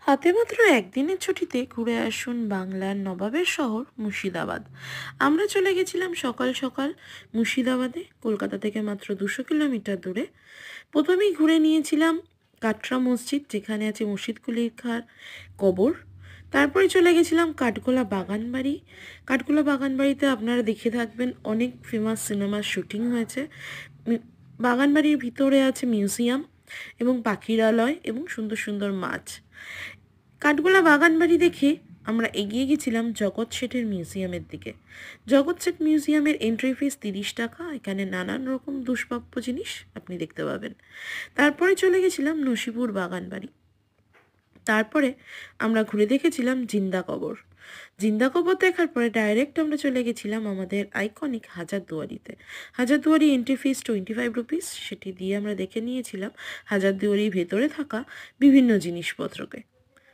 হাতে মাত্র একদিনের ছুটিতে ঘুরে আসুন বাংলার নবাবের শহর মুর্শিদাবাদ। আমরা চলে গেছিলাম সকাল সকাল মুর্শিদাবাদে, কলকাতা থেকে মাত্র 200 কিলোমিটার দূরে। প্রথমেই ঘুরে নিয়েছিলাম কাটরা মসজিদ, যেখানে আছে মুর্শিদ কুলির খাঁর কবর। তারপরে চলে গেছিলাম কাঠগোলা বাগানবাড়ি। কাঠগোলা বাগানবাড়িতে আপনারা দেখে থাকবেন অনেক ফেমাস সিনেমার শুটিং হয়েছে। বাগানবাড়ির ভিতরে আছে মিউজিয়াম এবং পাখিরালয় এবং সুন্দর সুন্দর মাছ। কাঠগোলা বাগানবাড়ি দেখে আমরা এগিয়ে গেছিলাম জগৎ শেঠের মিউজিয়ামের দিকে। জগৎ শেঠ মিউজিয়ামের এন্ট্রি ফিস 30 টাকা। এখানে নানান রকম দুষ্প্রাপ্য জিনিস আপনি দেখতে পাবেন। তারপরে চলে গেছিলাম নসিপুর বাগানবাড়ি। তারপরে আমরা ঘুরে দেখেছিলাম জিন্দা কবর। জিন্দা কবর দেখার পরে ডাইরেক্ট আমরা চলে গেছিলাম আমাদের আইকনিক হাজারদুয়ারিতে। Hazarduari entry fees 25 rupees. সেটি দিয়ে আমরা দেখে নিয়েছিলাম হাজারদুয়ারির ভেতরে থাকা বিভিন্ন জিনিসপত্রকে।